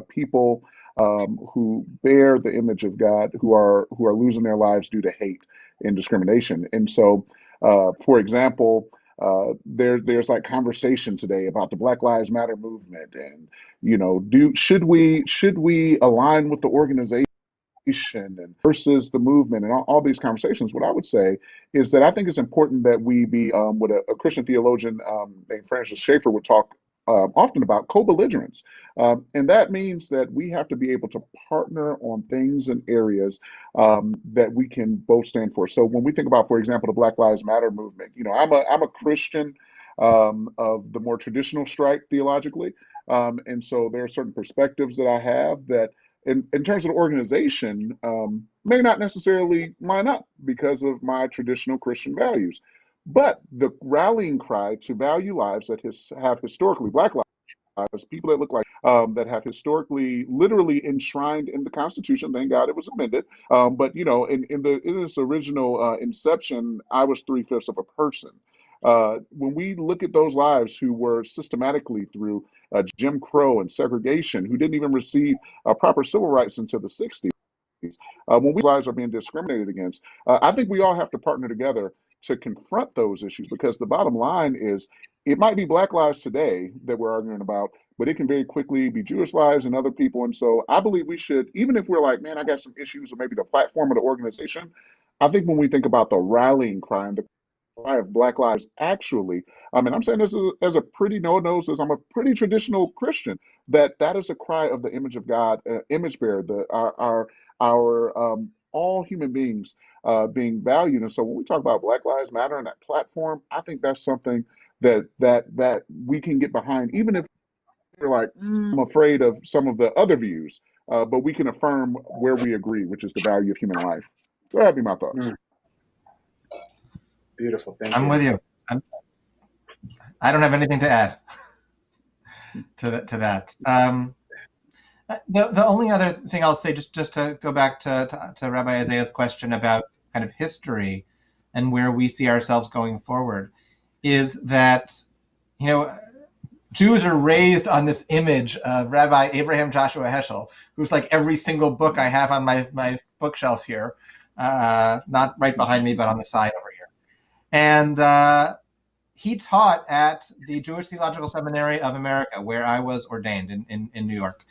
people who bear the image of God, who are losing their lives due to hate and discrimination. And so, for example, there's like conversation today about the Black Lives Matter movement, and should we align with the organization and versus the movement and all these conversations. What I would say is that I think it's important that we be what a Christian theologian named Francis Schaeffer would talk often about co-belligerence. And that means that we have to be able to partner on things and areas that we can both stand for. So when we think about, for example, the Black Lives Matter movement, I'm a Christian of the more traditional stripe theologically. And so there are certain perspectives that I have that in terms of the organization, may not necessarily line up because of my traditional Christian values. But the rallying cry to value lives that have historically, Black lives, people that look like, that have historically literally enshrined in the Constitution, thank God it was amended. But, in its original inception, I was 3/5 of a person. When we look at those lives who were systematically through Jim Crow and segregation, who didn't even receive proper civil rights until the 60s, when these lives are being discriminated against, I think we all have to partner together to confront those issues, because the bottom line is it might be Black lives today that we're arguing about, but it can very quickly be Jewish lives and other people. And so I believe we should, even if we're like, man, I got some issues with maybe the platform of the organization, I think when we think about the rallying cry and the cry of Black lives, actually, I mean, I'm saying this as a pretty no-nose, I'm a pretty traditional Christian, that is a cry of the image of God, image bearer, our all human beings being valued. And so when we talk about Black Lives Matter and that platform, I think that's something that we can get behind, even if we're like, I'm afraid of some of the other views, but we can affirm where we agree, which is the value of human life. So that'd be my thoughts. Beautiful. Thank you. I'm with you. I don't have anything to add to that. The only other thing I'll say, just to go back to Rabbi Isaiah's question about kind of history and where we see ourselves going forward, is that, Jews are raised on this image of Rabbi Abraham Joshua Heschel, who's like every single book I have on my bookshelf here, not right behind me, but on the side over here. And he taught at the Jewish Theological Seminary of America, where I was ordained in New York.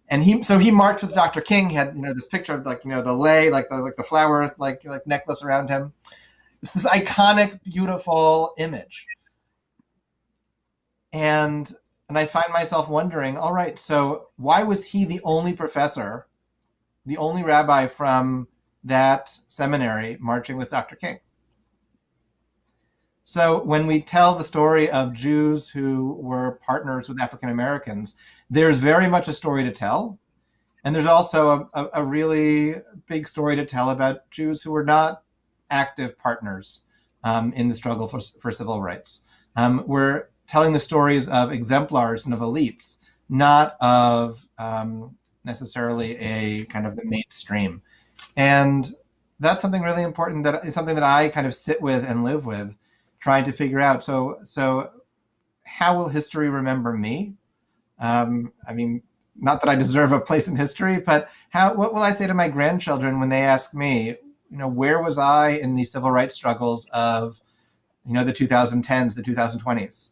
And he marched with Dr. King. He had this picture of the lei, like the flower like necklace around him. It's this iconic, beautiful image. And I find myself wondering, all right, so why was he the only professor, the only rabbi from that seminary marching with Dr. King? So when we tell the story of Jews who were partners with African Americans, there's very much a story to tell. And there's also a really big story to tell about Jews who were not active partners in the struggle for civil rights. We're telling the stories of exemplars and of elites not of necessarily a kind of the mainstream. And that's something really important, that is something that I kind of sit with and live with, trying to figure out. So how will history remember me? I mean, not that I deserve a place in history, but what will I say to my grandchildren when they ask me, where was I in the civil rights struggles of, the 2010s, the 2020s?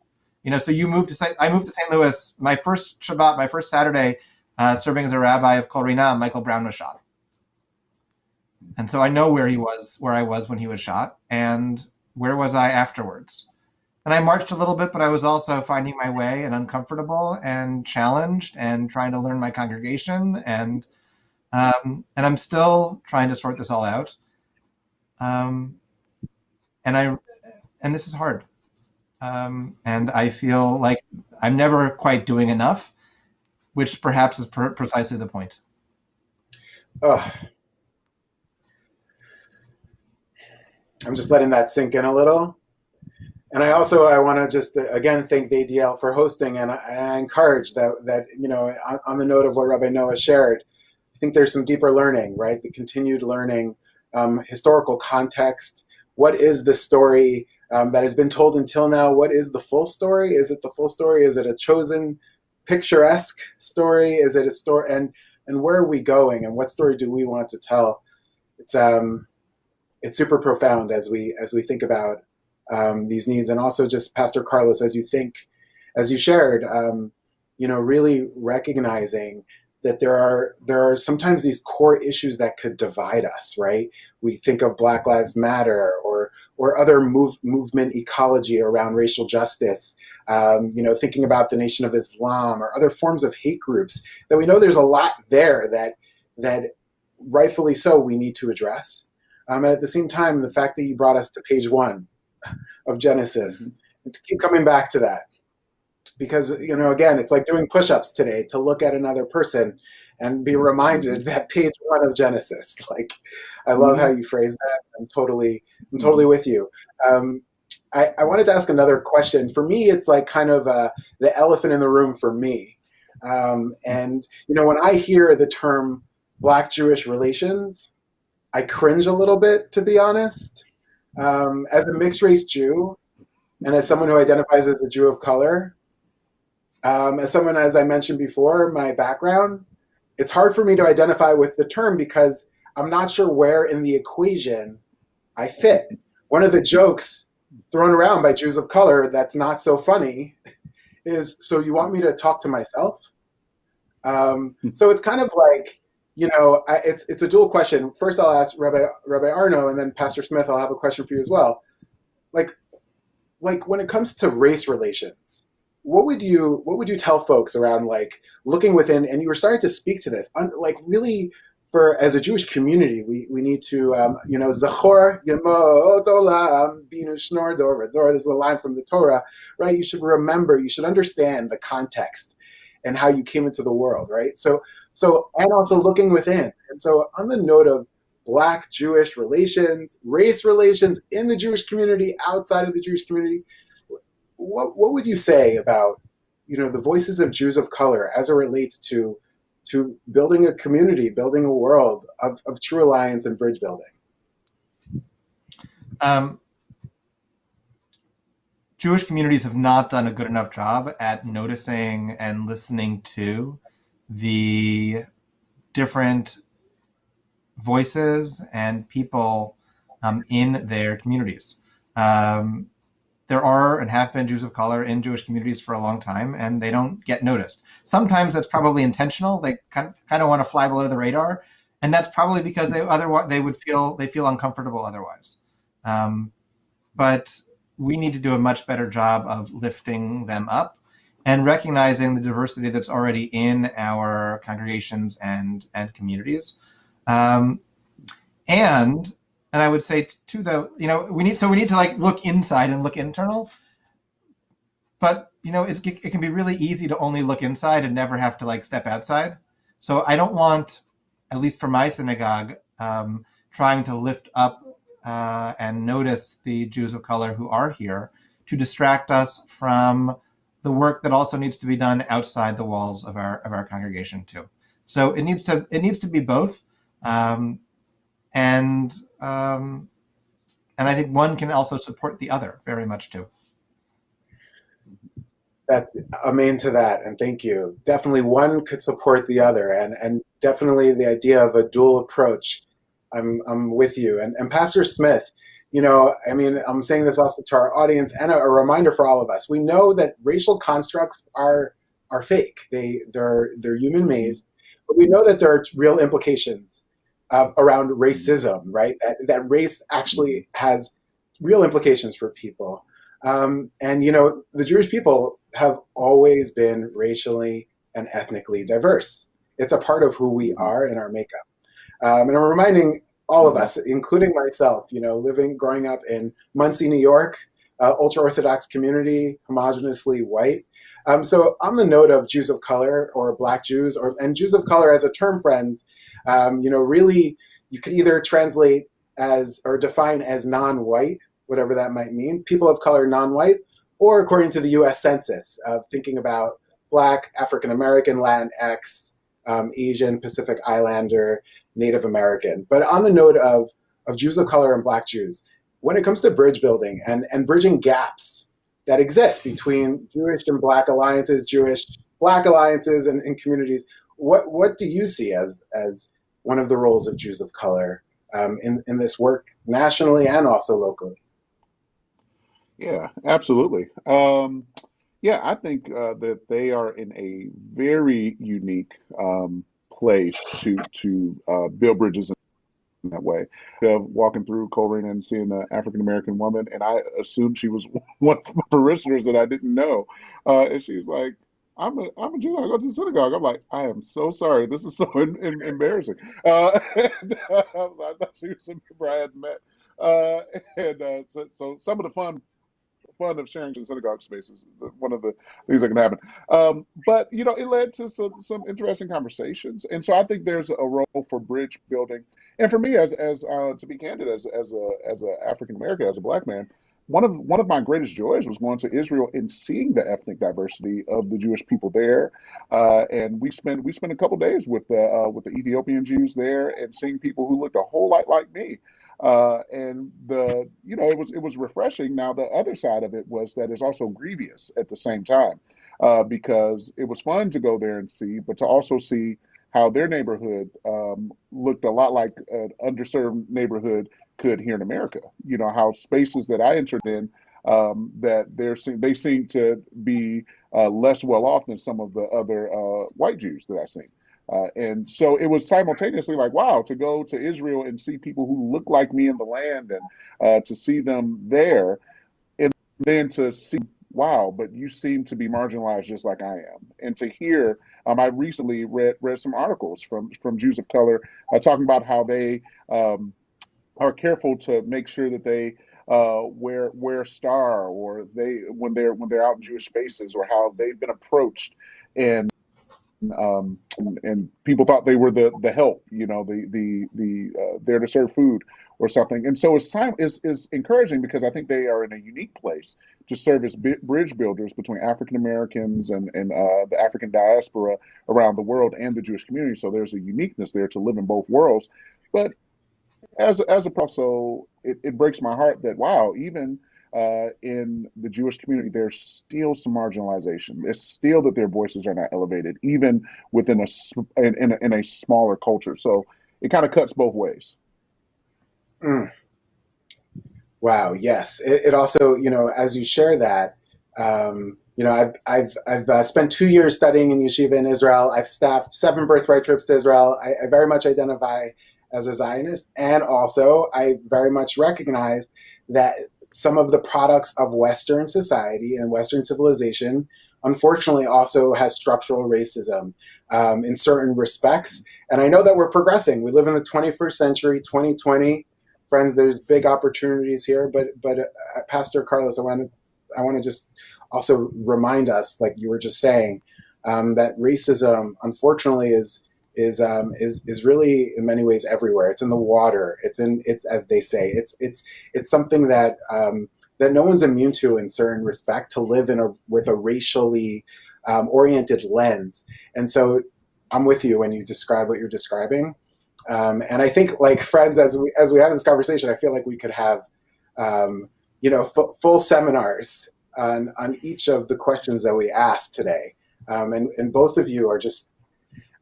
So I moved to St. Louis. My first Shabbat, my first Saturday, serving as a rabbi of Kol Rinam, Michael Brown was shot. And so I know where I was when he was shot, and where was I afterwards? And I marched a little bit, but I was also finding my way and uncomfortable and challenged and trying to learn my congregation. And I'm still trying to sort this all out. And this is hard. And I feel like I'm never quite doing enough, which perhaps is precisely the point. I'm just letting that sink in a little. And I want to just again thank the ADL for hosting, and I encourage that on the note of what Rabbi Noah shared, I think there's some deeper learning, right? The continued learning, historical context. What is the story that has been told until now? What is the full story? Is it the full story? Is it a chosen, picturesque story? Is it a story? And where are we going? And what story do we want to tell? It's super profound as we think about these needs, and also just Pastor Carlos, as you shared, really recognizing that there are sometimes these core issues that could divide us, right? We think of Black Lives Matter or other movement ecology around racial justice, thinking about the Nation of Islam or other forms of hate groups that we know there's a lot there that rightfully so we need to address. And at the same time, the fact that you brought us to page 1 of Genesis, and to keep coming back to that, because again, it's like doing push-ups today, to look at another person and be reminded that page 1 of Genesis. Like, I love how you phrase that. I'm totally with you. I wanted to ask another question. For me, it's like kind of the elephant in the room for me. And when I hear the term Black-Jewish relations, I cringe a little bit, to be honest. As a mixed race Jew, and as someone who identifies as a Jew of color, as someone, as I mentioned before, my background, it's hard for me to identify with the term because I'm not sure where in the equation I fit. One of the jokes thrown around by Jews of color that's not so funny is, so you want me to talk to myself? So it's kind of like, it's a dual question. First, I'll ask Rabbi Arno, and then Pastor Smith, I'll have a question for you as well. Like when it comes to race relations, what would you tell folks around like looking within? And you were starting to speak to this, like really, as a Jewish community, we need to, Zachor Yemot Olam Binu Shnor Dor Vador. This is a line from the Torah, right? You should remember, you should understand the context and how you came into the world, right? So, and also looking within. And so on the note of Black-Jewish relations, race relations in the Jewish community, outside of the Jewish community, what would you say about, the voices of Jews of color as it relates to building a community, building a world of true alliance and bridge building? Jewish communities have not done a good enough job at noticing and listening to the different voices and people in their communities. There are and have been Jews of color in Jewish communities for a long time, and they don't get noticed. Sometimes that's probably intentional. They kind of want to fly below the radar, and that's probably because they feel uncomfortable otherwise. But we need to do a much better job of lifting them up and recognizing the diversity that's already in our congregations and communities. And I would say too, though, we need to like look inside and look internal. But it can be really easy to only look inside and never have to like step outside. So I don't want, at least for my synagogue, trying to lift up and notice the Jews of color who are here, to distract us from the work that also needs to be done outside the walls of our congregation too. So it needs to be both, and I think one can also support the other very much too. I'm into that, and thank you. Definitely one could support the other, and definitely the idea of a dual approach. I'm with you. And Pastor Smith, I mean, I'm saying this also to our audience and a reminder for all of us. We know that racial constructs are fake. They're human made, but we know that there are real implications around racism, right? That race actually has real implications for people. And the Jewish people have always been racially and ethnically diverse. It's a part of who we are in our makeup. And I'm reminding all of us, including myself, growing up in Muncie, New York, ultra-Orthodox community, homogeneously white. So on the note of Jews of color or Black Jews, and Jews of color as a term, friends, really you could either translate as or define as non-white, whatever that might mean, people of color, non-white, or according to the U.S. Census, thinking about Black, African-American, Latinx, Asian, Pacific Islander, Native American. But on the note of Jews of color and Black Jews, when it comes to bridge building and bridging gaps that exist between Jewish and Black alliances, Jewish Black alliances and communities, what do you see as one of the roles of Jews of color in this work nationally and also locally? Yeah, absolutely. Yeah, I think that they are in a very unique place to build bridges in that way. Walking through Coleraine and seeing an African American woman, and I assumed she was one of my parishioners that I didn't know, and she's like, I'm a Jew. I go to the synagogue." I'm like, "I am so sorry. This is so embarrassing." And, I thought she was some people I hadn't met. So some of the fun of sharing in synagogue spaces, one of the things that can happen. But it led to some interesting conversations, and so I think there's a role for bridge building. And for me, as to be candid, as a African American, as a Black man, one of my greatest joys was going to Israel and seeing the ethnic diversity of the Jewish people there. And we spent a couple days with the Ethiopian Jews there, and seeing people who looked a whole lot like me. And it was refreshing. Now the other side of it was that it's also grievous at the same time, because it was fun to go there and see, but to also see how their neighborhood looked a lot like an underserved neighborhood could here in America. How spaces that I entered in, that they seem to be less well off than some of the other white Jews that I've seen. And so it was simultaneously like, wow, to go to Israel and see people who look like me in the land, and to see them there, and then to see, wow, but you seem to be marginalized just like I am. And to hear, I recently read some articles from Jews of color talking about how they are careful to make sure that they wear a star, or when they're out in Jewish spaces, or how they've been approached, and and people thought they were the help, there to serve food or something. And so it's encouraging, because I think they are in a unique place to serve as bridge builders between African Americans and the African diaspora around the world and the Jewish community. So there's a uniqueness there to live in both worlds. But also, it breaks my heart that, wow, even in the Jewish community, there's still some marginalization. It's still that their voices are not elevated, even within in a smaller culture. So it kind of cuts both ways. Mm. Wow. Yes. It also, as you share that, I've spent 2 years studying in yeshiva in Israel. I've staffed 7 birthright trips to Israel. I very much identify as a Zionist, and also I very much recognize that some of the products of Western society and Western civilization, unfortunately, also has structural racism in certain respects. And I know that we're progressing. We live in the 21st century, 2020. Friends, there's big opportunities here. But Pastor Carlos, I want to just also remind us, like you were just saying, that racism, unfortunately, is really in many ways everywhere. It's in the water. It's as they say. It's something that that no one's immune to in certain respect, to live with a racially oriented lens. And so I'm with you when you describe what you're describing. And I think, like, friends, as we have this conversation, I feel like we could have, full seminars on each of the questions that we asked today. And both of you are just,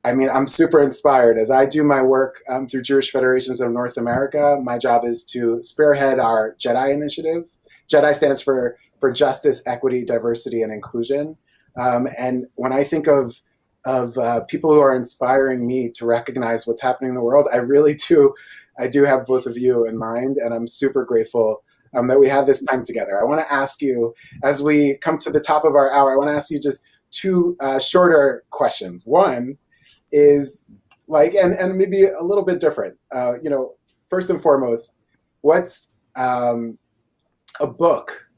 I mean, I'm super inspired. As I do my work through Jewish Federations of North America, my job is to spearhead our JEDI initiative. JEDI stands for Justice, Equity, Diversity, and Inclusion. And when I think of people who are inspiring me to recognize what's happening in the world, I do have both of you in mind, and I'm super grateful that we had this time together. I want to ask you, as we come to the top of our hour, I want to ask you just two shorter questions. One is, like, and maybe a little bit different. First and foremost, what's a book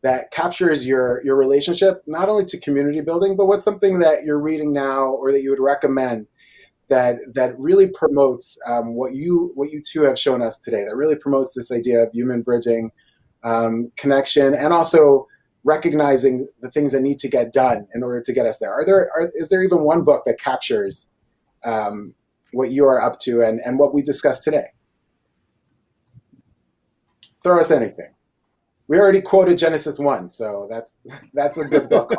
that captures your relationship, not only to community building, but what's something that you're reading now or that you would recommend that really promotes what you two have shown us today, that really promotes this idea of human bridging, connection, and also recognizing the things that need to get done in order to get us there. Is there even one book that captures what you are up to and what we discussed today? Throw us anything. We already quoted Genesis 1, so that's a good book.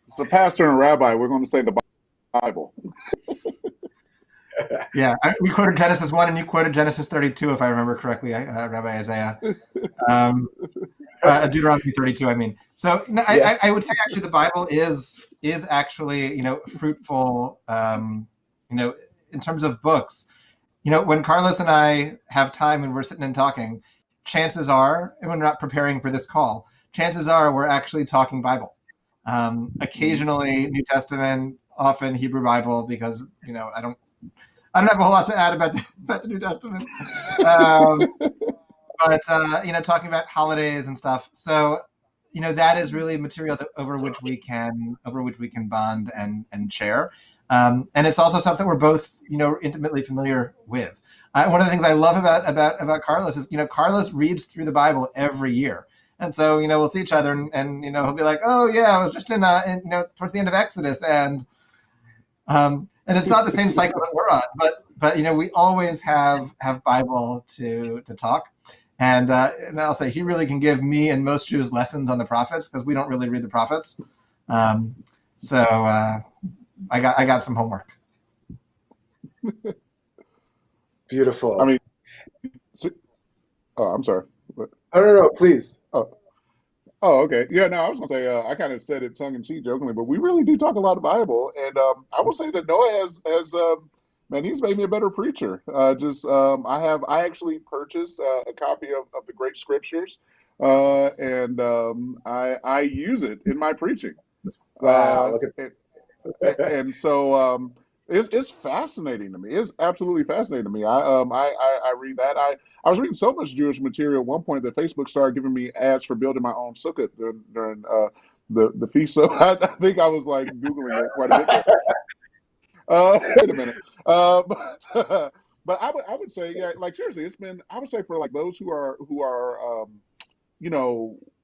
So, pastor and rabbi, we're going to say the Bible. Yeah, we quoted Genesis 1 and you quoted Genesis 32, if I remember correctly, Rabbi Isaiah. Deuteronomy 32, I mean. So yeah. I would say actually the Bible is actually, fruitful, in terms of books. When Carlos and I have time and we're sitting and talking, chances are, and we're not preparing for this call, chances are we're actually talking Bible. Occasionally New Testament, often Hebrew Bible, because, I don't have a whole lot to add about the New Testament. But talking about holidays and stuff. So, that is really material over which we can bond and share. And it's also stuff that we're both, intimately familiar with. One of the things I love about Carlos is, Carlos reads through the Bible every year. And so, we'll see each other and he'll be like, oh yeah, I was just in towards the end of Exodus. And it's not the same cycle that we're on, but we always have Bible to talk. And I'll say he really can give me and most Jews lessons on the prophets, because we don't really read the prophets. So I got some homework. Beautiful. I mean, I'm sorry. Oh, no, please. Oh, okay. Yeah, no, I was gonna say I kind of said it tongue in cheek, jokingly, but we really do talk a lot of Bible, and I will say that Noah has man, he's made me a better preacher. I actually purchased a copy of the Great Scriptures, and I use it in my preaching. Wow, look at and so it's fascinating to me. It's absolutely fascinating to me. I read that. I was reading so much Jewish material at one point that Facebook started giving me ads for building my own sukkah during the feast. So I think I was like Googling it quite a bit there. Wait a minute. But I would say, yeah, like seriously, it's been, I would say, for like those who are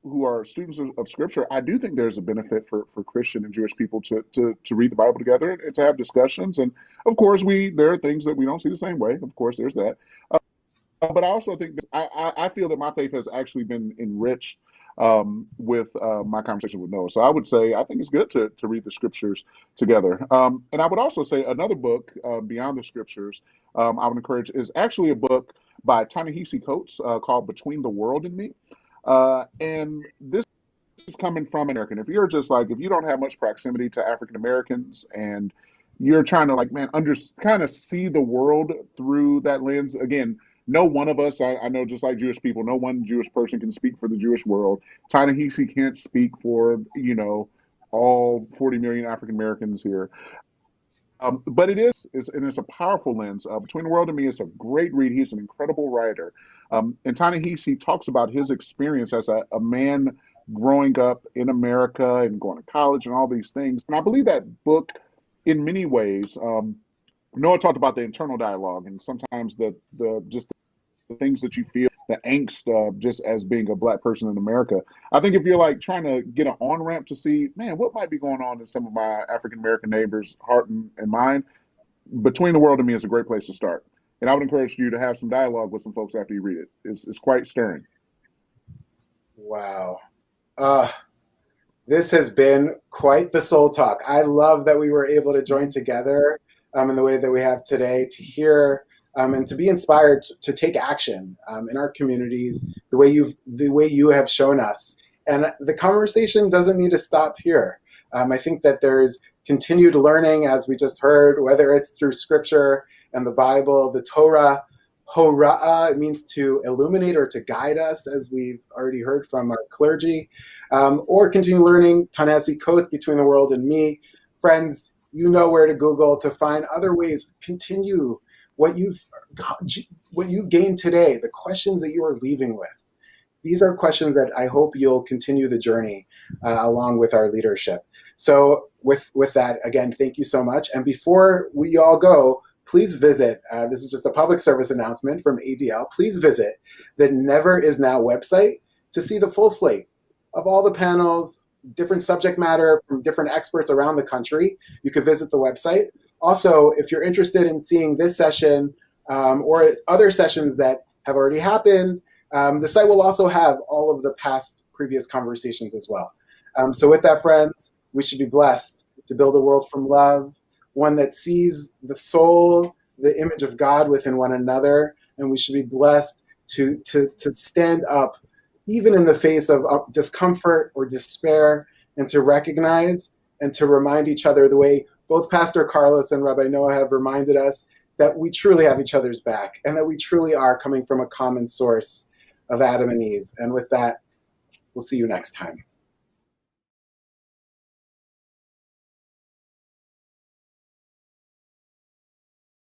who are students of Scripture, I do think there's a benefit for Christian and Jewish people to read the Bible together and to have discussions. And of course, there are things that we don't see the same way. Of course, there's that. But I also think I feel that my faith has actually been enriched with my conversation with Noah. So I would say I think it's good to read the Scriptures together. And I would also say another book beyond the Scriptures I would encourage is actually a book by Ta-Nehisi Coates called Between the World and Me. And this is coming from American. If you're just like, if you don't have much proximity to African Americans and you're trying to, like, man, kind of see the world through that lens. Again, no one of us, I know, just like Jewish people, no one Jewish person can speak for the Jewish world. Ta-Nehisi can't speak for, all 40 million African Americans here. But it's a powerful lens. Between the World and Me is a great read. He's an incredible writer. And Ta-Nehisi talks about his experience as a man growing up in America and going to college and all these things. And I believe that book, in many ways, Noah talked about the internal dialogue and sometimes the things that you feel the angst just as being a Black person in America. I think if you're like trying to get an on ramp to see, man, what might be going on in some of my African American neighbors' heart and mind, Between the World to me is a great place to start. And I would encourage you to have some dialogue with some folks after you read it. It's quite stirring. Wow. This has been quite the soul talk. I love that we were able to join together in the way that we have today to hear and to be inspired to take action in our communities the way you have shown us. And the conversation doesn't need to stop here. I think that there's continued learning, as we just heard, whether it's through scripture and the Bible, the Torah. Hora'ah, it means to illuminate or to guide us, as we've already heard from our clergy, or continue learning Tanasi Koth, Between the World and Me. Friends, you know where to Google to find other ways. Continue what you gained today, the questions that you are leaving with. These are questions that I hope you'll continue the journey along with our leadership. So with that, again, thank you so much. And before we all go, please visit, this is just a public service announcement from ADL, please visit the Never Is Now website to see the full slate of all the panels, different subject matter from different experts around the country. You could visit the website. Also, if you're interested in seeing this session or other sessions that have already happened, the site will also have all of the past previous conversations as well. So with that, friends, we should be blessed to build a world from love, one that sees the soul, the image of God within one another, and we should be blessed to stand up even in the face of discomfort or despair, and to recognize and to remind each other the way both Pastor Carlos and Rabbi Noah have reminded us that we truly have each other's back and that we truly are coming from a common source of Adam and Eve. And with that, we'll see you next time.